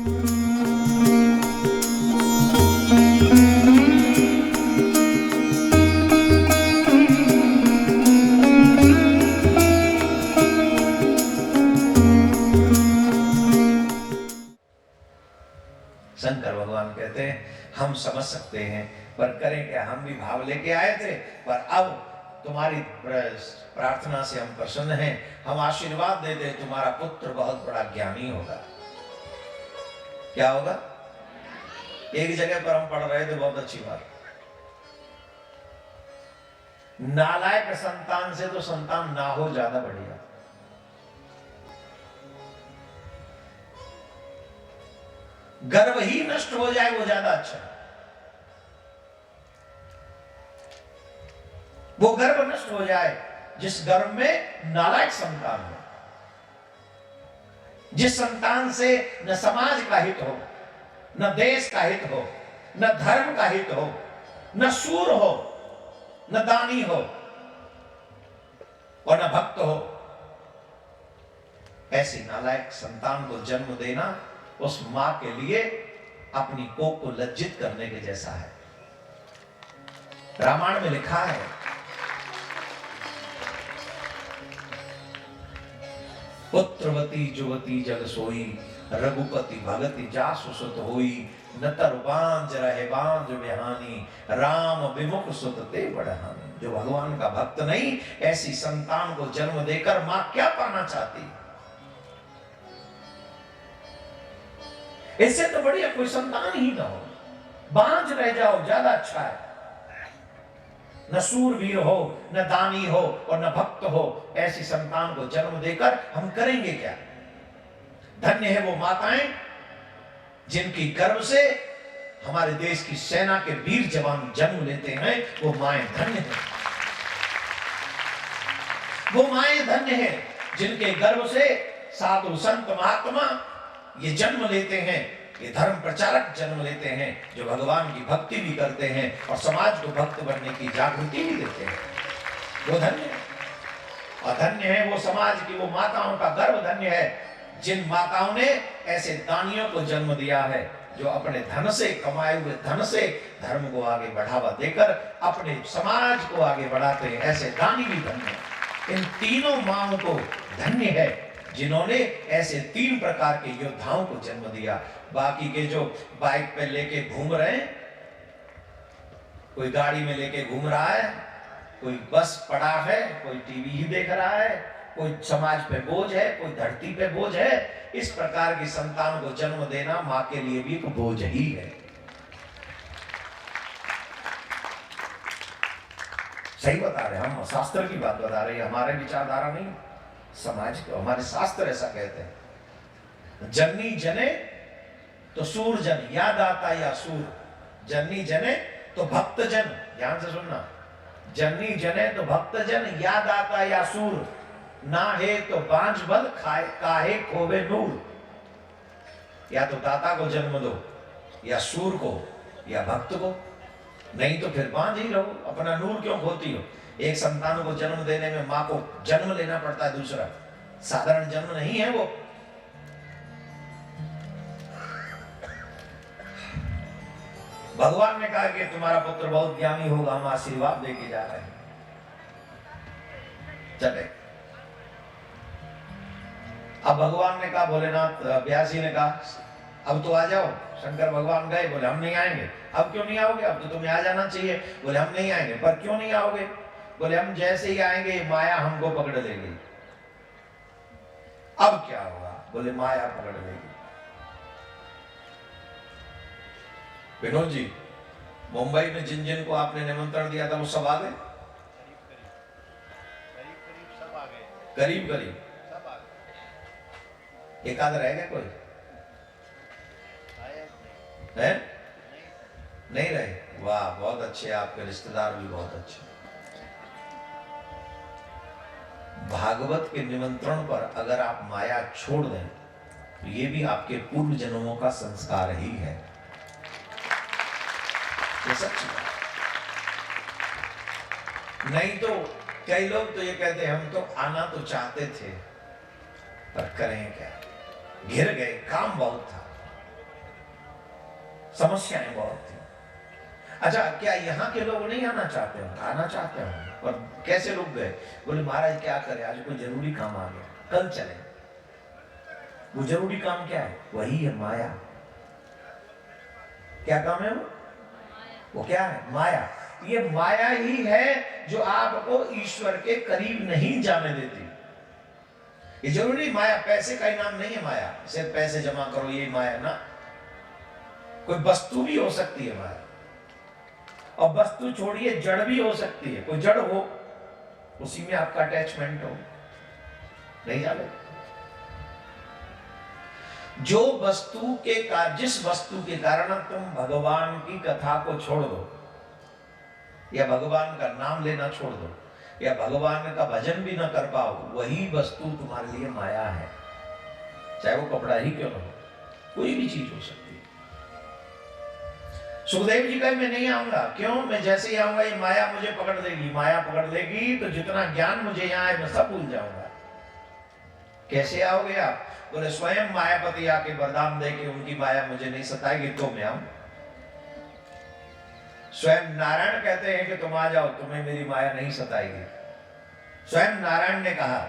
शंकर भगवान कहते हैं हम समझ सकते हैं, पर करें क्या, हम भी भाव लेके आए थे, पर अब तुम्हारी प्रार्थना से हम प्रसन्न हैं, हम आशीर्वाद दे दे तुम्हारा पुत्र बहुत बड़ा ज्ञानी होगा। क्या होगा? एक जगह पर हम पढ़ रहे थे, बहुत अच्छी बात, नालायक संतान से तो संतान ना हो ज्यादा बढ़िया। गर्व ही नष्ट हो जाए वो ज्यादा अच्छा। वो गर्व नष्ट हो जाए जिस गर्व में नालायक संतान हो, जिस संतान से न समाज का हित हो, न देश का हित हो, न धर्म का हित हो, न सूर हो, न दानी हो और न भक्त हो। ऐसी नालायक संतान को जन्म देना उस मां के लिए अपनी कोख को लज्जित करने के जैसा है। रामायण में लिखा है, पुत्रवती जुवती जग सोई, रघुपति भगति जासु सुत होई, न तरबांज रहे बांज बिहानी, राम विमुख सुत ते बढ़हानी। जो भगवान का भक्त नहीं, ऐसी संतान को जन्म देकर मां क्या पाना चाहती? इससे तो बढ़िया कोई संतान ही ना हो, बांझ रह जाओ ज्यादा अच्छा है। न सूरवीर हो, न दानी हो और न भक्त हो, ऐसी संतान को जन्म देकर हम करेंगे क्या? धन्य है वो माताएं जिनकी गर्भ से हमारे देश की सेना के वीर जवान जन्म लेते हैं। वो माएं धन्य है, वो माएं धन्य है जिनके गर्भ से साधु संत महात्मा ये जन्म लेते हैं, ये धर्म प्रचारक जन्म लेते हैं, जो भगवान की भक्ति भी करते हैं और समाज को भक्त बनने की जागृति भी देते हैं। वो धन्य है। और धन्य है वो समाज की वो माताओं का गर्व धन्य है जिन माताओं ने ऐसे दानियों को जन्म दिया है, जो अपने धन से, कमाए हुए धन से धर्म को आगे बढ़ावा देकर अपने समाज को आगे बढ़ाते हैं। ऐसे दानी भी धन्य है। इन तीनों माओं को धन्य है जिन्होंने ऐसे 3 प्रकार के योद्धाओं को जन्म दिया। बाकी के जो बाइक पे लेके घूम रहे हैं, कोई गाड़ी में लेके घूम रहा है, कोई बस पड़ा है, कोई टीवी ही देख रहा है, कोई समाज पे बोझ है, कोई धरती पे बोझ है, इस प्रकार की संतान को जन्म देना मां के लिए भी एक बोझ ही है। सही बता रहे, हम शास्त्र की बात बता रहे हैं, हमारे विचारधारा नहीं, समाज को हमारे शास्त्र ऐसा कहते हैं। जननी जने तो सूर जन, याद आता या सूर, जननी जने तो भक्त जन, ध्यान से सुनना, जननी जने तो भक्त जन, याद आता या सूर, ना है तो बांझ बल खाए काहे खोवे नूर। या तो दाता को जन्म दो, या सूर को, या भक्त को, नहीं तो फिर बांझ ही रहो, अपना नूर क्यों खोती हो? एक संतान को जन्म देने में मां को जन्म लेना पड़ता है, दूसरा साधारण जन्म नहीं है वो। भगवान ने कहा कि तुम्हारा पुत्र बहुत ज्ञानी होगा, हम आशीर्वाद देके जा रहे हैं। चले, अब भगवान ने कहा, भोलेनाथ व्यास जी ने कहा अब तो आ जाओ। शंकर भगवान गए, बोले हम नहीं आएंगे। अब क्यों नहीं आओगे? अब तो तुम्हें आ जाना चाहिए। बोले हम नहीं आएंगे। पर क्यों नहीं आओगे? बोले हम जैसे ही आएंगे माया हमको पकड़ लेगी। अब क्या होगा? बोले माया पकड़ लेगी। विनोद जी, मुंबई में जिन जिन को आपने निमंत्रण दिया था वो सब आ गए? करीब करीब सब आ गए। एक आध रह गए कोई? है? नहीं रहे? वाह, बहुत अच्छे, आपके रिश्तेदार भी बहुत अच्छे। भागवत के निमंत्रण पर अगर आप माया छोड़ दें तो ये भी आपके पूर्व जन्मों का संस्कार ही है। ये सच्ची बात। नहीं तो कई लोग तो ये कहते हैं हम तो आना तो चाहते थे पर करें क्या, घिर गए, काम बहुत था। समस्याएं बहुत थी। अच्छा, क्या यहाँ के लोग नहीं आना चाहते हो? आना चाहते हो, पर कैसे रुक गए? बोले महाराज क्या करें, आज कोई जरूरी काम आ गया, कल चले। वो जरूरी काम क्या है? वही है माया। क्या काम है वो क्या है? माया। ये माया ही है जो आपको ईश्वर के करीब नहीं जाने देती। ये जरूरी माया पैसे का इनाम नहीं है। माया सिर्फ पैसे जमा करो ये माया ना, कोई वस्तु भी हो सकती है माया। और वस्तु छोड़िए, जड़ भी हो सकती है। कोई जड़ हो, उसी में आपका अटैचमेंट हो, नहीं जाने। जो वस्तु के जिस वस्तु के कारण तुम भगवान की कथा को छोड़ दो, या भगवान का नाम लेना छोड़ दो, या भगवान का भजन भी ना कर पाओ, वही वस्तु तुम्हारे लिए माया है। चाहे वो कपड़ा ही क्यों ना हो, कोई भी चीज हो सकती है। सुखदेव जी कहे मैं नहीं आऊंगा। क्यों? मैं जैसे ही आऊंगा ये माया मुझे पकड़ लेगी। माया पकड़ लेगी तो जितना ज्ञान मुझे यहाँ है मैं सब भूल जाऊंगा। कैसे आओगे आप? बोले स्वयं मायापति आके वरदान दे के उनकी माया मुझे नहीं सताएगी तो मैं आऊं। स्वयं नारायण कहते हैं कि तुम आ जाओ, तुम्हें मेरी माया नहीं सताएगी। स्वयं नारायण ने कहा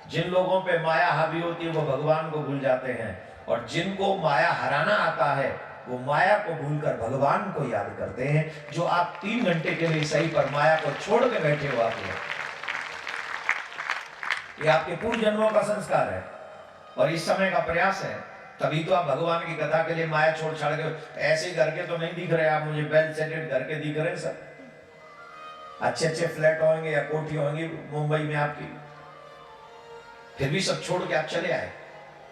जिन लोगों पे माया हावी होती है वो भगवान को भूल जाते हैं, और जिनको माया हराना आता है वो माया को भूलकर भगवान को याद करते हैं। जो आप 3 घंटे के लिए सही पर माया को छोड़ के बैठे हो आके, ये आपके पूर्व जन्मों का संस्कार है और इस समय का प्रयास है। तभी तो आप भगवान की कथा के लिए माया छोड़ छाड़ के, ऐसे घर के तो नहीं दिख रहे आप मुझे, वेल सेटेड घर के दिख रहे सब, अच्छे अच्छे फ्लैट होंगे या कोठी होंगी मुंबई में आपकी, फिर भी सब छोड़ के आप चले आए।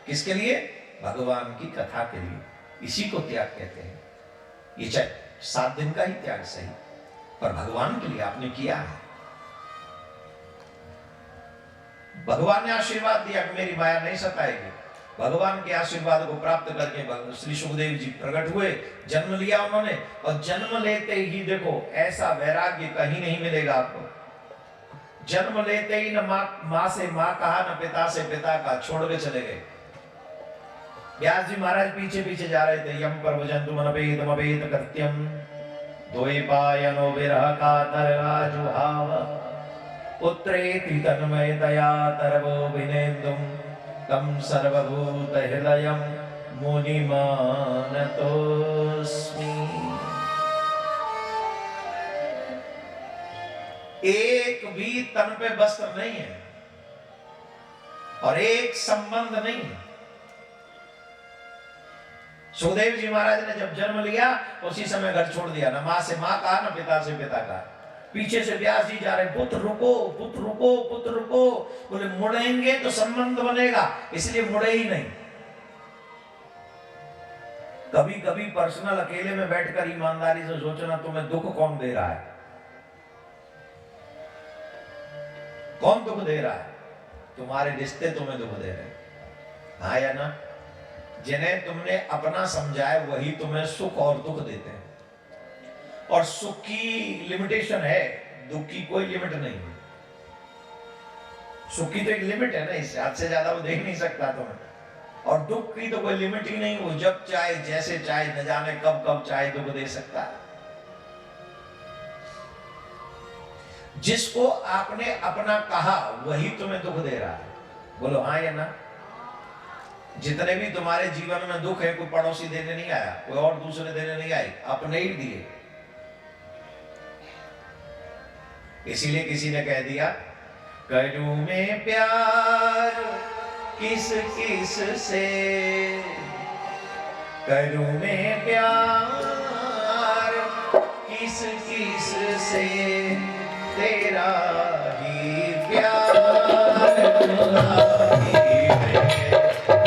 किसके लिए? भगवान की कथा के लिए। इसी को त्याग कहते हैं। ये चाहे 7 दिन का ही त्याग सही, पर भगवान के लिए आपने किया है। भगवान ने आशीर्वाद दिया कि मेरी माया नहीं सताएगी। भगवान के आशीर्वाद को प्राप्त करके श्री सुखदेव जी प्रकट हुए, जन्म लिया उन्होंने, और जन्म लेते ही देखो ऐसा वैराग्य कहीं नहीं मिलेगा आपको। जन्म लेते ही न माँ से माँ कहा, न पिता से पिता का, छोड़ के चले गए। व्यास जी महाराज पीछे पीछे जा रहे थे। यम पर्वजंतु मनपेतमपेत कृत्यम द्वैपायनो विरह कातराजुहाव पुत्रेति तन्मयतया तरवो विनेन्दुं तं सर्वभूत हृदयं मुनिमानतोऽस्मि। एक भी तन पे वस्त्र नहीं है और एक संबंध नहीं है। सुखदेव जी महाराज ने जब जन्म लिया उसी समय घर छोड़ दिया। न मां से मां का, न पिता से पिता का। पीछे से व्यास जी जा रहे, पुत्र रुको, पुत्र रुको, पुत्र रुको। बोले मुड़ेंगे तो संबंध बनेगा, इसलिए मुड़े ही नहीं। कभी कभी पर्सनल अकेले में बैठकर ईमानदारी से सोचना तुम्हें दुख कौन दे रहा है, कौन दुख दे रहा है? तुम्हारे रिश्ते तुम्हें दुख दे रहे हैं, हाँ या ना? जिन्हें तुमने अपना समझा है वही तुम्हें सुख और दुख देते हैं। और सुख की लिमिटेशन है, दुख की कोई लिमिट नहीं है। सुख की तो एक लिमिट है ना, इससे हद से ज्यादा वो देख नहीं सकता तुम्हें। और दुख की तो कोई लिमिट ही नहीं, वो जब चाहे जैसे चाहे न जाने कब कब चाहे दुख दे सकता है। जिसको आपने अपना कहा वही तुम्हें दुख दे रहा है। बोलो हाँ या ना? जितने भी तुम्हारे जीवन में दुख है, कोई पड़ोसी देने नहीं आया, कोई और दूसरे देने नहीं आए, अपने ही दिए। इसीलिए किसी ने कह दिया, करूं मैं प्यार किस किस से, करूं मैं प्यार किस किस से, तेरा ही प्यार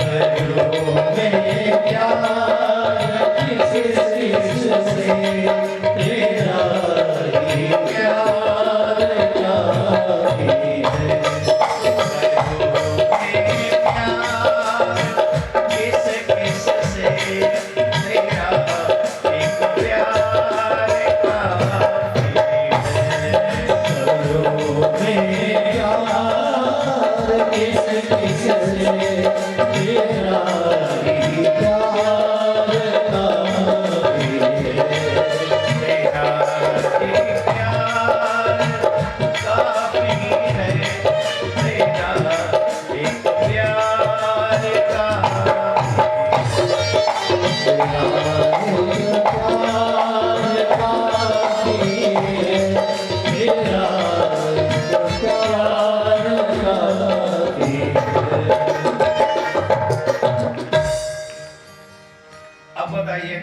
करूं मैं प्यार किस किस से, तेरा ही प्यार काफी है। किस किस अब बताइए,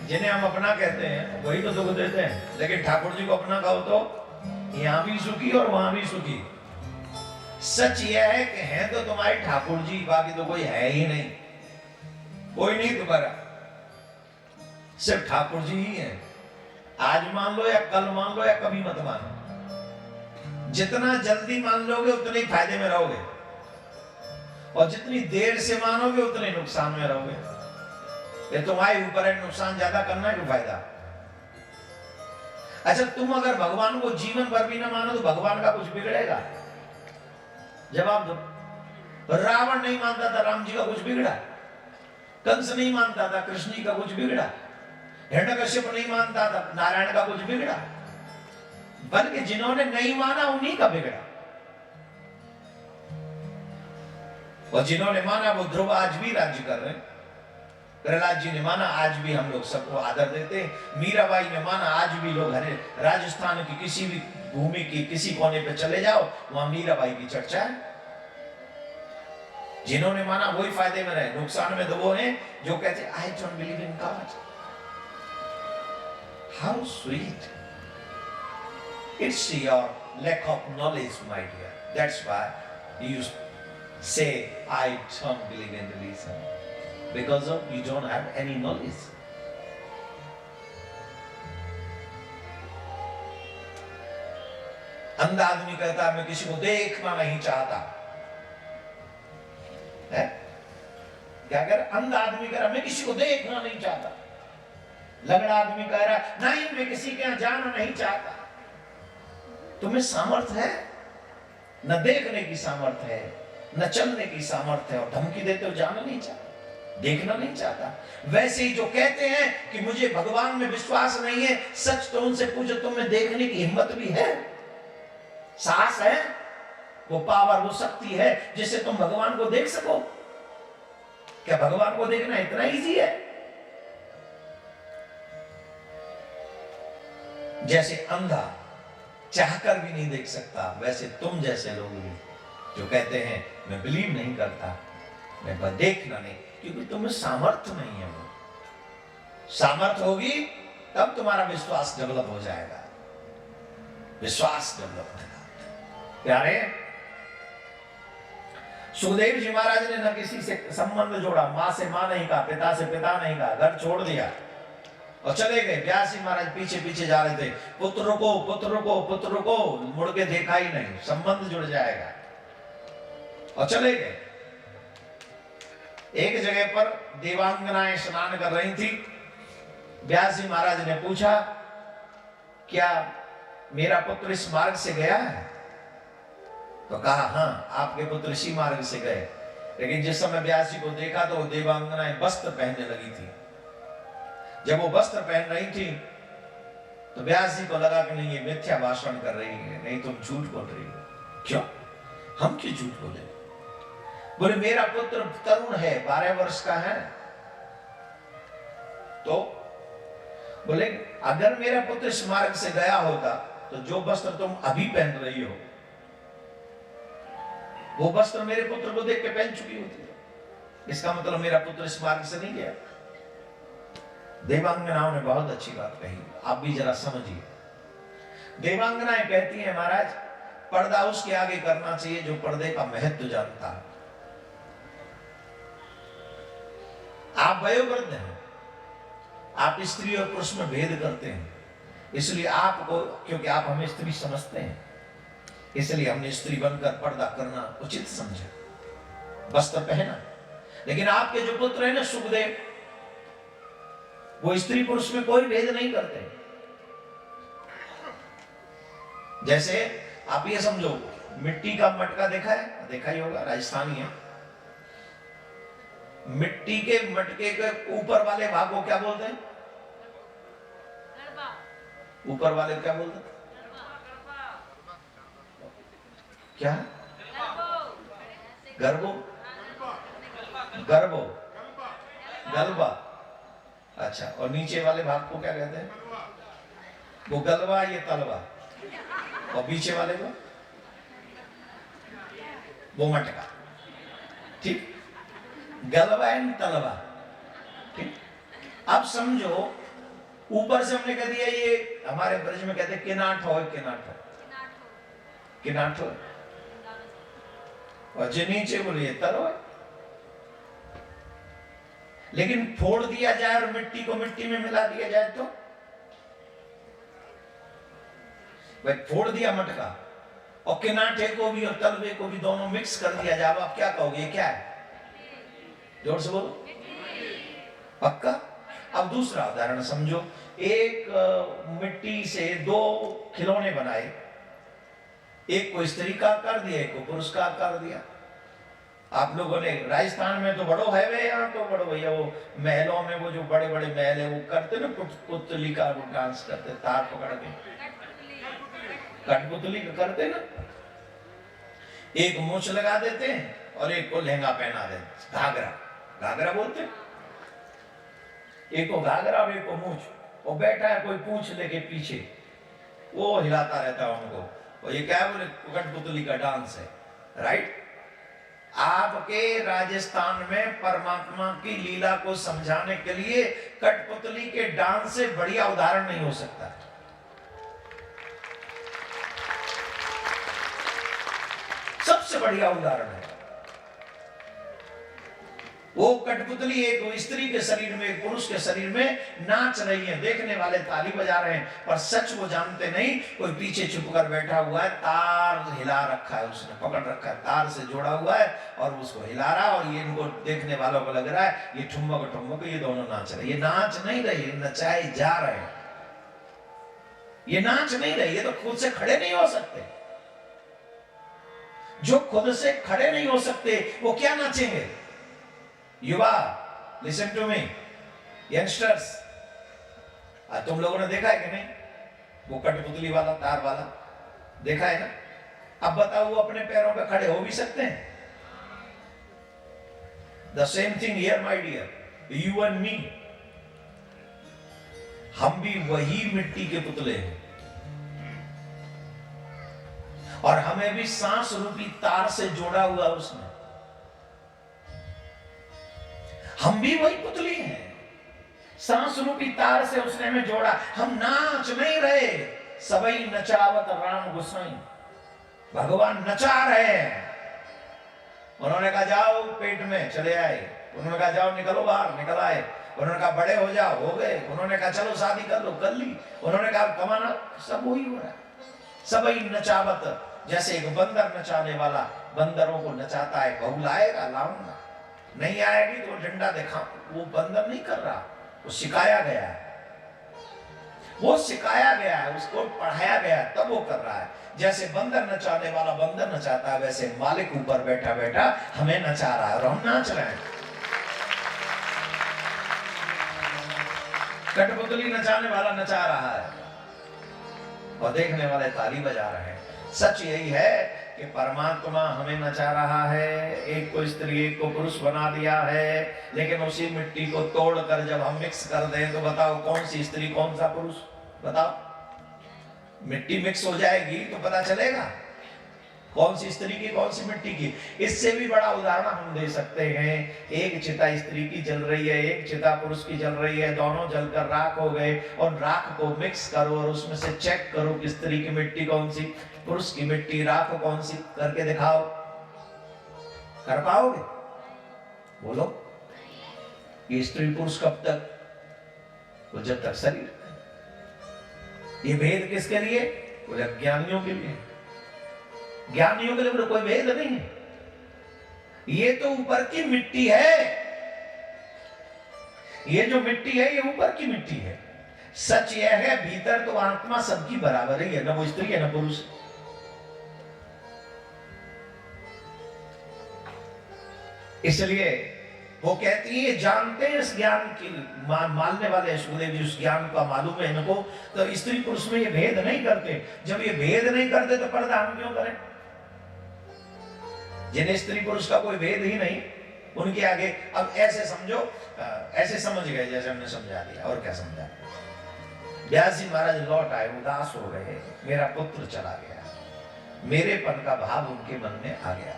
जिन्हें हम अपना कहते हैं वही तो दुख देते हैं, लेकिन ठाकुर जी को अपना कहो तो यहां भी सुखी और वहां भी सुखी। सच यह है कि हैं तो तुम्हारे ठाकुर जी, बाकी तो कोई है ही नहीं, कोई नहीं तुम्हारा, सिर्फ ठाकुर जी ही है। आज मान लो या कल मान लो या कभी मत मानो, जितना जल्दी मान लोगे उतने ही फायदे में रहोगे, और जितनी देर से मानोगे उतने नुकसान में रहोगे। ये तुम्हारे ऊपर है, नुकसान ज्यादा करना है कि फायदा। अच्छा, तुम अगर भगवान को जीवन भर भी ना मानो तो भगवान का कुछ बिगड़ेगा? जवाब दो। रावण नहीं मानता था राम जी का, कुछ बिगड़ा? कंस नहीं मानता था कृष्ण जी का, कुछ बिगड़ा? हिरण्यकश्यप नहीं मानता था नारायण का, कुछ बिगड़ा? बल्कि जिन्होंने नहीं माना उन्हीं का बिगड़ा, और जिन्होंने माना वो ध्रुव आज भी राज्य कर रहे हैं। प्रहलाद जी ने माना, आज भी हम लोग सबको आदर देते हैं। मीराबाई ने माना, आज भी लोग हरे राजस्थान की किसी भी भूमि की किसी कोने पे चले जाओ, वहां मीराबाई की चर्चा है। जिन्होंने माना वही फायदे में रहे, नुकसान में तो वो हैं जो कहते I don't believe in God. How sweet, it's your lack of knowledge my dear, that's why you say I don't believe in religion, because of you don't have any knowledge. अंधा आदमी कहता है मैं किसी को देखना नहीं चाहता है, क्या कह रहा? अंधा आदमी कह रहा मैं किसी को देखना नहीं चाहता। लंगड़ा आदमी कह रहा नहीं मैं किसी के यहां जाना नहीं चाहता। तुम्हें सामर्थ्य है, न देखने की सामर्थ्य है, न चलने की सामर्थ्य है, और धमकी देते हो जाना नहीं चाहता, देखना नहीं चाहता। वैसे ही जो कहते हैं कि मुझे भगवान में विश्वास नहीं है, सच तो उनसे पूछो तुम्हें देखने की हिम्मत भी है, साहस है, वो पावर, वो शक्ति है जिससे तुम भगवान को देख सको? क्या भगवान को देखना इतना इजी है? जैसे अंधा चाहकर भी नहीं देख सकता, वैसे तुम जैसे लोग भी जो कहते हैं मैं बिलीव नहीं करता, मैं देखना नहीं, क्योंकि तुम्हें सामर्थ्य नहीं है। वो सामर्थ्य होगी तब तुम्हारा विश्वास डेवलप हो जाएगा, विश्वास डेवलप होगा। प्यारे, सुखदेव जी महाराज ने न किसी से संबंध जोड़ा, मां से मां नहीं कहा, पिता से पिता नहीं कहा, घर छोड़ दिया और चले गए। व्यास जी महाराज पीछे पीछे जा रहे थे, पुत्र को पुत्र को पुत्र को, मुड़ के देखा ही नहीं, संबंध जुड़ जाएगा, और चले गए। एक जगह पर देवांगनाएं स्नान कर रही थी। व्यास जी महाराज ने पूछा क्या मेरा पुत्र इस मार्ग से गया है? तो कहा हाँ, आपके पुत्र इसी मार्ग से गए। लेकिन जिस समय व्यास जी को देखा तो देवांगनाएं वस्त्र पहनने लगी थी। जब वो वस्त्र पहन रही थी तो व्यास जी को लगा कि नहीं ये मिथ्या भाषण कर रही है, नहीं तुम झूठ बोल रही हो। क्यों? हम क्यों झूठ बोले? बोले मेरा पुत्र तरुण है, 12 वर्ष का है। तो बोले अगर मेरा पुत्र इस मार्ग से गया होता तो जो वस्त्र तुम अभी पहन रही हो वो वस्त्र मेरे पुत्र को देख के पहन चुकी होती। इसका मतलब मेरा पुत्र इस मार्ग से नहीं गया। देवांगनाओं ने बहुत अच्छी बात कही, आप भी जरा समझिए। देवांगनाएं कहती हैं महाराज पर्दा उसके आगे करना चाहिए जो पर्दे का महत्व जानता है। आप वयोवृद्ध हैं, आप स्त्री और पुरुष में भेद करते हैं, इसलिए आपको, क्योंकि आप हमें स्त्री समझते हैं, इसलिए हमने स्त्री बनकर पर्दा करना उचित समझा, वस्त्र पहना। लेकिन आपके जो पुत्र हैं ना सुखदेव, वो स्त्री पुरुष में कोई भेद नहीं करते। जैसे आप ये समझो, मिट्टी का मटका देखा है? देखा ही होगा, राजस्थानी है। मिट्टी के मटके के ऊपर वाले भाग को क्या बोलते हैं? ऊपर वाले क्या बोलते हैं? क्या? गर्भो, गर्भो, गलबा। अच्छा, और नीचे वाले भाग को क्या कहते हैं? वो गलवा, ये तलवा, और पीछे वाले को वो मटका। ठीक, गलवा एंड तलवा। ठीक, अब समझो ऊपर से हमने कह दिया ये हमारे ब्रज में कहते हैं किनाट हो, किनाट हो, किनाट हो, और जो नीचे बोलिए तलो है। लेकिन फोड़ दिया जाए और मिट्टी को मिट्टी में मिला दिया जाए तो भाई फोड़ दिया मटका और किनाटे को भी और तलवे को भी दोनों मिक्स कर दिया जाए, आप क्या कहोगे? ये क्या है? जोर से बोलो। पक्का? अब दूसरा उदाहरण समझो, एक मिट्टी से दो खिलौने बनाए, एक को स्त्री का आकार दिया, एक को पुरुष का आकार दिया। आप लोगों ने राजस्थान में तो बड़ो है वे, यहाँ तो बड़ो भैया वो महलों में वो जो बड़े बड़े महल है वो करते ना, पुतली का वो डांस करते, तार पकड़ के कठपुतली का करते ना, एक मूछ लगा देते हैं और एक को लहंगा पहना देते, घाघरा, घाघरा बोलते हैं, एक को घाघरा और एक को मूछ, और बैठा है कोई पूंछ लेके पीछे, वो हिलाता रहता है उनको, और ये क्या बोले कठपुतली का डांस है। राइट? आपके राजस्थान में परमात्मा की लीला को समझाने के लिए कठपुतली के डांस से बढ़िया उदाहरण नहीं हो सकता। सबसे बढ़िया उदाहरण है वो कठपुतली, एक स्त्री के शरीर में एक पुरुष के शरीर में नाच रही है, देखने वाले ताली बजा रहे हैं, पर सच वो जानते नहीं, कोई पीछे छुपकर बैठा हुआ है, तार हिला रखा है, उसने पकड़ रखा है, तार से जोड़ा हुआ है और उसको हिला रहा है, और ये इनको देखने वालों को लग रहा है ये ठुमक ठुमक ये दोनों नाच रहे। ये नाच नहीं रहे, नचाए जा रहे हैं। ये नाच नहीं रहे, ये तो खुद से खड़े नहीं हो सकते। जो खुद से खड़े नहीं हो सकते वो क्या नाचेंगे? युवा, लिसन टू मी, यंगस्टर्स, तुम लोगों ने देखा है कि नहीं वो कठपुतली वाला तार वाला? देखा है ना? अब बताओ वो अपने पैरों पे खड़े हो भी सकते हैं? The same thing here my dear, you and me, हम भी वही मिट्टी के पुतले हैं और हमें भी सांस रूपी तार से जोड़ा हुआ उसने। हम भी वही पुतली हैं, सांस रूपी तार से उसने हमें जोड़ा। हम नाच नहीं रहे, सबई नचावत राम गोसाई, भगवान नचा रहे हैं। उन्होंने कहा जाओ पेट में, चले आए। उन्होंने कहा जाओ निकलो बाहर, निकल आए। उन्होंने कहा बड़े हो जाओ, हो गए। उन्होंने कहा चलो शादी कर लो, कर ली। उन्होंने कहा कमाना, सब वही हो रहा है। सबई नचावत, जैसे एक बंदर नचाने वाला बंदरों को नचाता है, बहू लाएगा, लाऊंगा, नहीं आएगी तो डंडा दिखा। वो बंदर नहीं कर रहा, वो सिखाया गया है, वो सिखाया गया है, उसको पढ़ाया गया है, तब वो कर रहा है। जैसे बंदर नचाने वाला बंदर नचाता है, वैसे मालिक ऊपर बैठा बैठा हमें नचा रहा है और हम नाच रहे हैं। कठपुतली नचाने वाला नचा रहा है और देखने वाले ताली बजा रहे हैं। सच यही है कि परमात्मा हमें नचा रहा है, एक को स्त्री एक को पुरुष बना दिया है, लेकिन उसी मिट्टी को तोड़कर जब हम मिक्स कर दें तो बताओ कौन सी स्त्री कौन सा पुरुष? बताओ, मिट्टी मिक्स हो जाएगी तो पता चलेगा कौन सी स्त्री की कौन सी मिट्टी की। इससे भी बड़ा उदाहरण हम दे सकते हैं, एक चिता स्त्री की जल रही है, एक चिता पुरुष की जल रही है, दोनों जलकर राख हो गए, और राख को मिक्स करो और उसमें से चेक करो कि स्त्री की मिट्टी कौन सी, पुरुष की मिट्टी, राख कौन सी, करके दिखाओ। कर पाओगे? बोलो। ये स्त्री पुरुष कब तक? तो जब तक शरीर। ये भेद किसके लिए? बोले ज्ञानियों के लिए। ज्ञानियों के लिए बोले कोई भेद नहीं है, ये तो ऊपर की मिट्टी है। ये जो मिट्टी है ये ऊपर की मिट्टी है। सच यह है भीतर तो आत्मा सबकी बराबर ही है, न वो स्त्री है न पुरुष। इसलिए वो कहती है, जानते हैं इस ज्ञान की, मानने वाले सुखदेव जी उस ज्ञान का मालूम है इनको, तो स्त्री पुरुष में ये भेद नहीं करते। जब ये भेद नहीं करते तो पर्दा हम क्यों करें? जिन्हें स्त्री पुरुष का कोई भेद ही नहीं, उनके आगे अब ऐसे समझो, ऐसे समझ गए जैसे हमने समझा दिया, और क्या समझा। व्यास जी महाराज लौट आए, उदास हो गए, मेरा पुत्र चला गया, मेरेपन का भाव उनके मन में आ गया।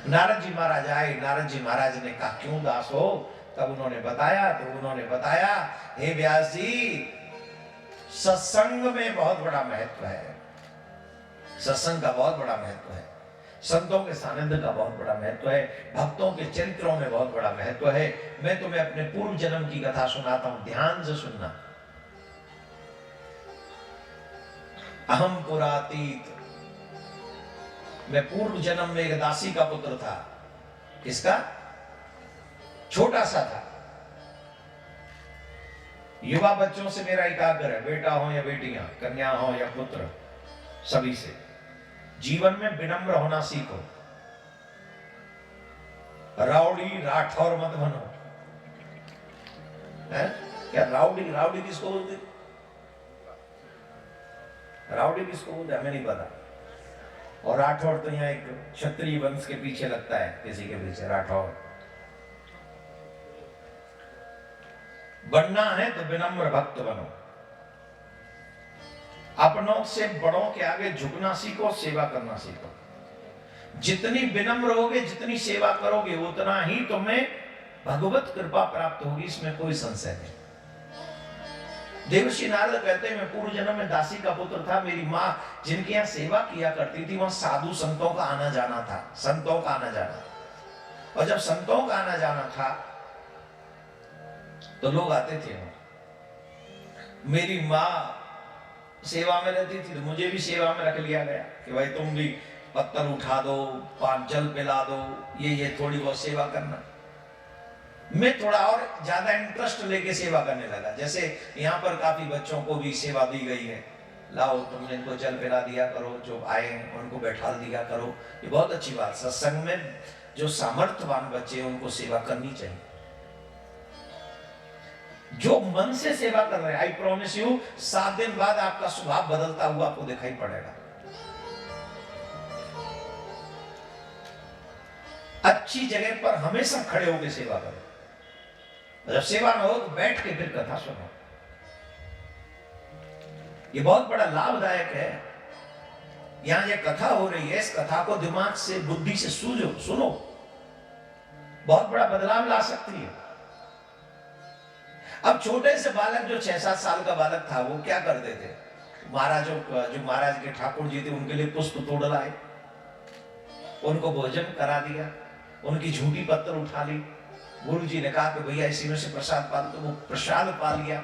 नारद जी महाराज आए, नारद जी महाराज ने कहा क्यों उदास हो, तब उन्होंने बताया, तो उन्होंने बताया हे व्यास जी, सत्संग में बहुत बड़ा महत्व है, सत्संग का बहुत बड़ा महत्व है, संतों के सानिध्य का बहुत बड़ा महत्व है, भक्तों के चरित्रों में बहुत बड़ा महत्व है। मैं तुम्हें अपने पूर्व जन्म की कथा सुनाता हूं, ध्यान से सुनना। अहम पुरातीत, मैं पूर्व जन्म में एक दासी का पुत्र था। किसका? छोटा सा था। युवा बच्चों से मेरा एकाग्र है, बेटा हो या बेटियां, कन्या हो या पुत्र, सभी से जीवन में विनम्र होना सीखो, राउडी राठौर मत बनो। है क्या राउडी? राउडी किसको बोलते? राउडी किसको बोलते हमें नहीं पता। और राठौर तो यहाँ एक क्षत्रिय वंश के पीछे लगता है, किसी के पीछे राठौर। बनना है तो विनम्र भक्त बनो, अपनों से बड़ों के आगे झुकना सीखो, सेवा करना सीखो। जितनी विनम्र होगे, जितनी सेवा करोगे, उतना ही तुम्हें भगवत कृपा प्राप्त होगी, इसमें कोई संशय नहीं। देवर्षि नारद कहते हैं मैं पूर्व जन्म में दासी का पुत्र था, मेरी माँ जिनके यहाँ सेवा किया करती थी, वहां साधु संतों का आना जाना था, संतों का आना जाना। और जब संतों का आना जाना था तो लोग आते थे। मेरी माँ सेवा में रहती थी, तो मुझे भी सेवा में रख लिया गया कि भाई तुम भी पत्थर उठा दो, पान जल पिला दो, ये थोड़ी बहुत सेवा करना। मैं थोड़ा और ज्यादा इंटरेस्ट लेके सेवा करने लगा। जैसे यहाँ पर काफी बच्चों को भी सेवा दी गई है, लाओ तुम इनको जल पिला दिया करो, जो आए हैं उनको बैठा दिया करो, ये बहुत अच्छी बात। सत्संग में जो सामर्थ्यवान बच्चे हैं उनको सेवा करनी चाहिए। जो मन से सेवा कर रहे हैं, आई प्रॉमिस यू 7 दिन बाद आपका स्वभाव बदलता हुआ आपको दिखाई पड़ेगा। अच्छी जगह पर हमेशा खड़े होकर सेवा करो, जब सेवा न हो तो बैठ के फिर कथा सुनो। ये बहुत बड़ा लाभदायक है। यहां ये कथा हो रही है, इस कथा को दिमाग से, बुद्धि से सूझो, सुनो, बहुत बड़ा बदलाव ला सकती है। अब छोटे से बालक, जो 6-7 साल का बालक था, वो क्या करते थे, महाराजों जो महाराज के ठाकुर जी थे उनके लिए पुष्प तोड़ लाए, उनको भोजन करा दिया, उनकी झूठी पत्थर उठा ली। गुरु जी ने कहा कि भैया इसी में से प्रसाद पा लो, तो वो प्रसाद पा लिया।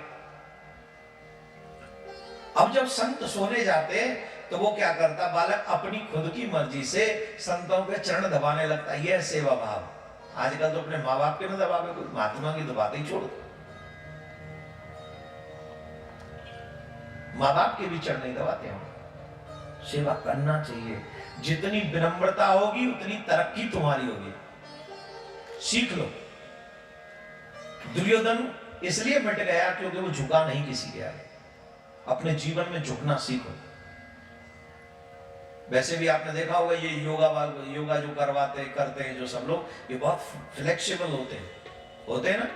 अब जब संत सोने जाते तो वो क्या करता, बालक अपनी खुद की मर्जी से संतों के चरण दबाने लगता। यह सेवा भाव। आजकल तो अपने माँ बाप के न दबावे, कोई महात्मा की तो बात ही छोड़ दो, माँ बाप के भी चरण नहीं दबाते हम। सेवा करना चाहिए। जितनी विनम्रता होगी उतनी तरक्की तुम्हारी होगी, सीख लो। दुर्योधन इसलिए मिट गया क्योंकि वो झुका नहीं किसी के आगे। अपने जीवन में झुकना सीखो। वैसे भी आपने देखा होगा ये योगा जो करते हैं जो सब लोग, ये बहुत फ्लेक्सिबल होते हैं ना।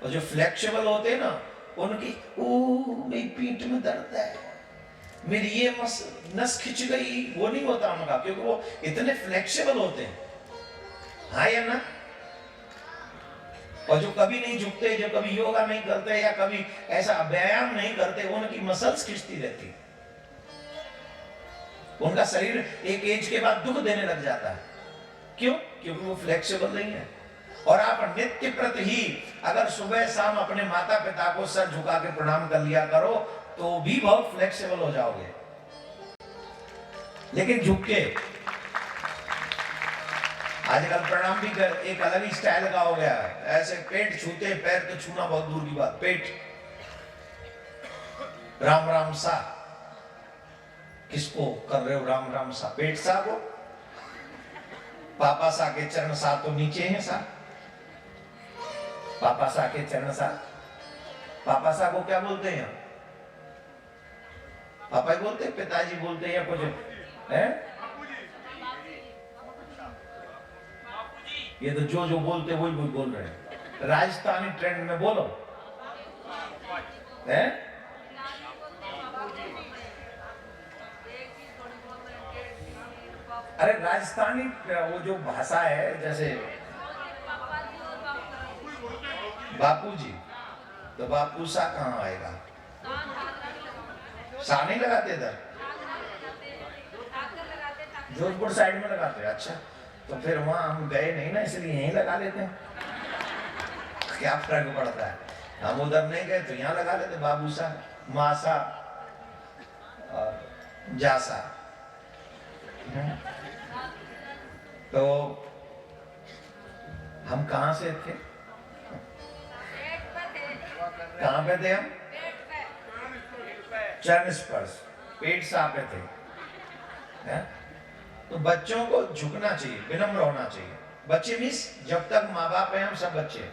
और जो फ्लेक्सिबल होते हैं ना, उनकी मेरी पीठ में दर्द है, मेरी ये नस खिंच गई, वो नहीं होता उनका, क्योंकि वो इतने फ्लेक्सिबल होते हैं। हाँ या ना? और जो कभी नहीं झुकते, जो कभी योगा नहीं करते या कभी ऐसा व्यायाम नहीं करते, उनकी मसल्स खिंचती रहती, उनका शरीर एक एज के बाद दुख देने लग जाता है। क्यों? क्योंकि वो फ्लेक्सिबल नहीं है। और आप नित्य प्रति ही अगर सुबह शाम अपने माता पिता को सर झुका के प्रणाम कर लिया करो तो भी बहुत फ्लेक्सिबल हो जाओगे। लेकिन झुक के आजकल प्रणाम भी एक अलग ही स्टाइल का हो गया है। ऐसे पेट छूते, पैर तो छूना बहुत दूर की बात, पेट राम राम सा। किसको कर रहे हो राम राम सा? पेट सा को? पापा सा के चरण सा तो नीचे हैं सा। पापा सा के चरण सा, पापा सा को क्या बोलते हैं? पापा ही बोलते हैं, पिताजी बोलते हैं, कुछ है? ये तो जो जो बोलते वही वही बोल रहे हैं। राजस्थानी ट्रेंड में बोलो है? अरे राजस्थानी वो जो भाषा है, जैसे बापू जी, तो बापू सा कहाँ आएगा? सा नहीं लगाते इधर, जोधपुर साइड में लगाते हैं। अच्छा, तो फिर वहां हम गए नहीं ना, इसलिए यहीं लगा लेते हैं। क्या फर्क पड़ता है, हम उधर नहीं गए तो यहाँ लगा लेते, बाबूसा, मासा और जासा। तो हम कहाँ से थे? कहाँ पे थे हम? चरण स्पर्श, पेट सापे थे है? तो बच्चों को झुकना चाहिए, विनम्र होना चाहिए। बच्चे मीन्स जब तक माँ बाप है हम सब बच्चे,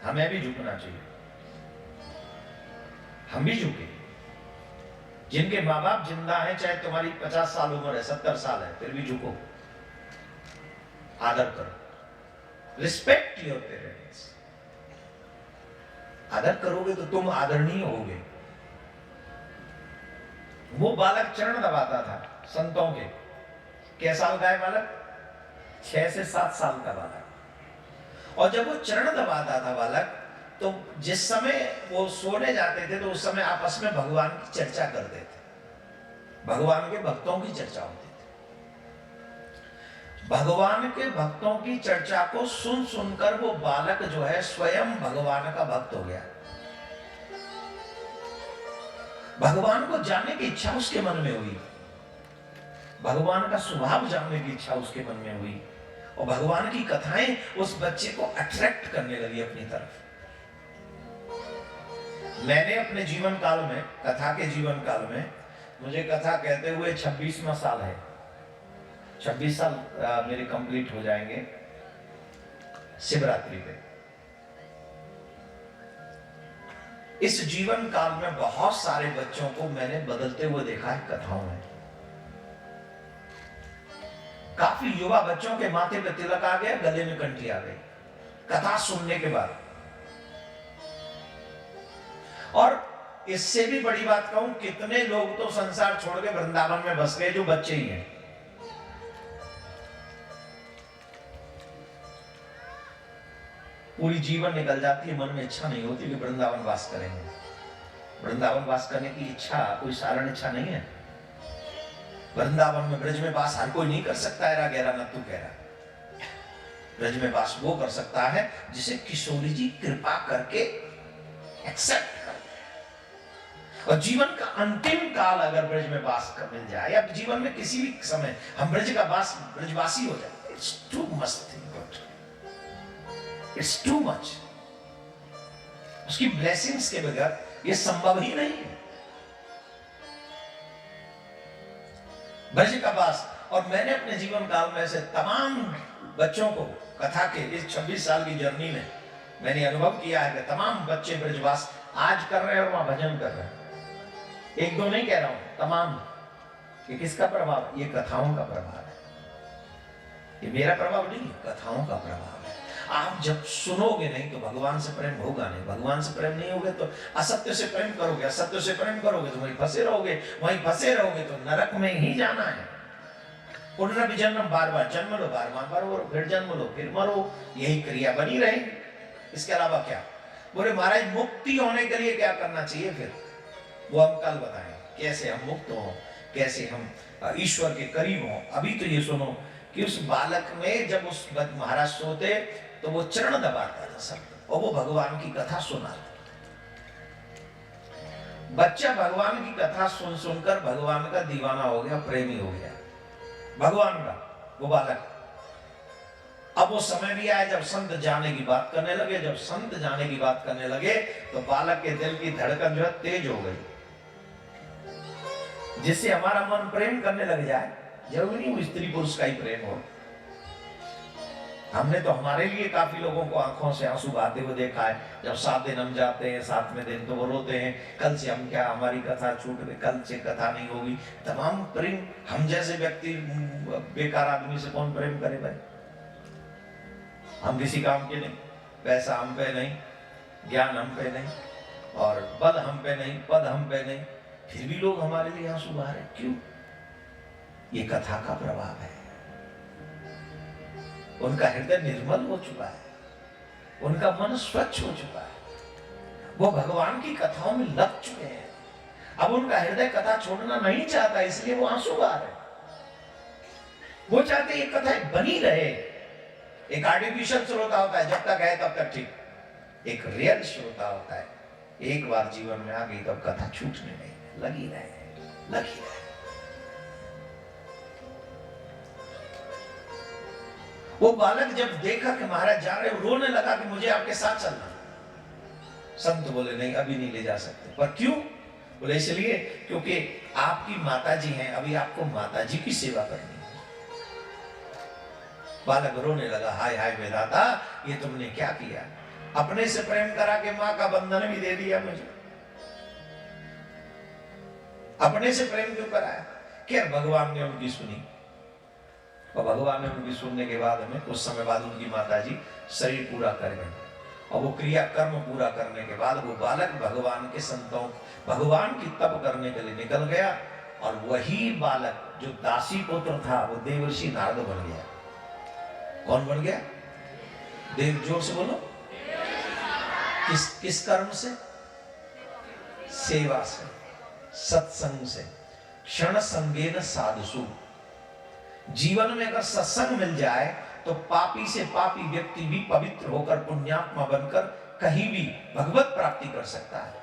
हमें भी झुकना चाहिए। हम भी झुके। जिनके माँ बाप जिंदा हैं, चाहे तुम्हारी 50 साल उम्र है, 70 साल है, फिर भी झुको, आदर करो, रिस्पेक्ट योर पेरेंट्स। आदर करोगे तो तुम आदरणीय होगे। वो बालक चरण दबाता था संतों के। कैसा साल का है बालक? 6 से 7 साल का बालक। और जब वो चरण दबाता था बालक, तो जिस समय वो सोने जाते थे तो उस समय आपस में भगवान की चर्चा करते थे, भगवान के भक्तों की चर्चा होती थी। भगवान के भक्तों की चर्चा को सुन सुनकर वो बालक जो है स्वयं भगवान का भक्त हो गया। भगवान को जानने की इच्छा उसके मन में हुई, भगवान का स्वभाव जानने की इच्छा उसके मन में हुई, और भगवान की कथाएं उस बच्चे को अट्रैक्ट करने लगी अपनी तरफ। मैंने अपने जीवन काल में, कथा के जीवन काल में, मुझे कथा कहते हुए 26वां साल है, 26 साल मेरे कंप्लीट हो जाएंगे शिवरात्रि पे। इस जीवन काल में बहुत सारे बच्चों को मैंने बदलते हुए देखा है कथाओं में। काफी युवा बच्चों के माथे पे तिलक आ गया, गले में कंठी आ गई कथा सुनने के बाद। और इससे भी बड़ी बात कहूं, कितने लोग तो संसार छोड़ के वृंदावन में बस गए जो बच्चे ही हैं। पूरी जीवन निकल जाती है, मन में इच्छा नहीं होती कि वृंदावन वास करेंगे। वृंदावन वास करने की इच्छा कोई साधारण इच्छा नहीं है। वृंदावन में, ब्रज में वास हर कोई नहीं कर सकता है। गहरा न तू कह रहा, ब्रज में वास वो कर सकता है जिसे किशोरी जी कृपा करके एक्सेप्ट कर। और जीवन का अंतिम काल अगर ब्रज में वास कर मिल जाए, या जीवन में किसी भी समय हम ब्रज का वास, ब्रजवासी हो जाए, it's too much thing, it's too much. उसकी ब्लेसिंग्स के बगैर ये संभव ही नहीं है, ब्रज का वास। और मैंने अपने जीवन काल में से तमाम बच्चों को कथा के इस 26 साल की जर्नी में मैंने अनुभव किया है कि तमाम बच्चे ब्रजवास आज कर रहे हैं और वहां भजन कर रहे हैं। एक दो नहीं कह रहा हूं, तमाम। ये किसका प्रभाव? ये कथाओं का प्रभाव है। ये मेरा प्रभाव नहीं है, कथाओं का प्रभाव है। आप जब सुनोगे नहीं तो भगवान से प्रेम होगा नहीं। भगवान से प्रेम नहीं होगे तो असत्य से प्रेम करोगे, असत्य से प्रेम करोगे तो वहीं फंसे रहोगे, वहीं फंसे रहोगे तो नरक में ही जाना है। पुनर्जन्म, बार बार जन्म लो, बार बार मरो, फिर जन्म लो, फिर मरो, यही क्रिया बनी रहेगी। इसके अलावा क्या? बोले महाराज मुक्ति होने के लिए क्या करना चाहिए? फिर वो हम कल बताएंगे, कैसे हम मुक्त हों, कैसे हम ईश्वर के करीब हों। अभी तो ये सुनो कि उस बालक में जब उस महाराज सोते तो वो चरण दबाता था सब, और वो भगवान की कथा सुनाता। बच्चा भगवान की कथा सुन सुनकर भगवान का दीवाना हो गया, प्रेमी हो गया भगवान का, वो बालक। अब वो समय भी आया जब संत जाने की बात करने लगे। जब संत जाने की बात करने लगे तो बालक के दिल की धड़कन जो है तेज हो गई, जिससे हमारा मन प्रेम करने लग जाए। जरूरी नहीं वो स्त्री पुरुष का ही प्रेम हो। हमने तो हमारे लिए काफी लोगों को आंखों से आंसू बहाते हुए देखा है। जब 7 दिन हम जाते हैं, 7वें दिन तो वो रोते हैं, कल से हम क्या, हमारी कथा छूट गई, कल से कथा नहीं होगी। तमाम प्रेम। हम जैसे व्यक्ति, बेकार आदमी से कौन प्रेम करे भाई? हम किसी काम के नहीं, पैसा हम पे नहीं, ज्ञान हम पे नहीं, और बल हम पे नहीं, पद हम पे नहीं, फिर भी लोग हमारे लिए आंसू बहा रहे। क्यों? ये कथा का प्रभाव है। उनका हृदय निर्मल हो चुका है, उनका मन स्वच्छ हो चुका है, वो भगवान की कथाओं में लग चुके हैं। अब उनका हृदय कथा छोड़ना नहीं चाहता, इसलिए वो आंसू बहा रहे। वो चाहते ये कथा बनी रहे। एक आर्टिफिशियल श्रोता होता है, जब तक है तब तक ठीक। एक रियल श्रोता होता है, एक बार जीवन में आ गई तब कथा छूटने नहीं, लगी रहे, लगी रहे। वो बालक जब देखा कि महाराज जा रहे, रोने लगा कि मुझे आपके साथ चलना। संत बोले नहीं, अभी नहीं ले जा सकते। पर क्यों? बोले इसलिए क्योंकि आपकी माताजी हैं, अभी आपको माताजी की सेवा करनी है। बालक रोने लगा, हाय हाय विधाता, ये तुमने क्या किया? अपने से प्रेम करा के मां का बंधन भी दे दिया मुझे। अपने से प्रेम क्यों कराया? क्या भगवान ने उनकी सुनी, और भगवान ने उनकी सुनने के बाद में कुछ समय बाद उनकी माताजी शरीर पूरा कर गई, और वो क्रिया कर्म पूरा करने के बाद वो बालक भगवान के संतों, भगवान की तप करने के लिए निकल गया। और वही बालक जो दासी पुत्र था, वो देवर्षि नारद बन गया। कौन बन गया? देव, जोर से बोलो। किस कर्म से? सेवा से, सत्संग से। क्षण संगेन साधुसु। जीवन में अगर सत्संग मिल जाए तो पापी से पापी व्यक्ति भी पवित्र होकर पुण्यात्मा बनकर कहीं भी भगवत प्राप्ति कर सकता है।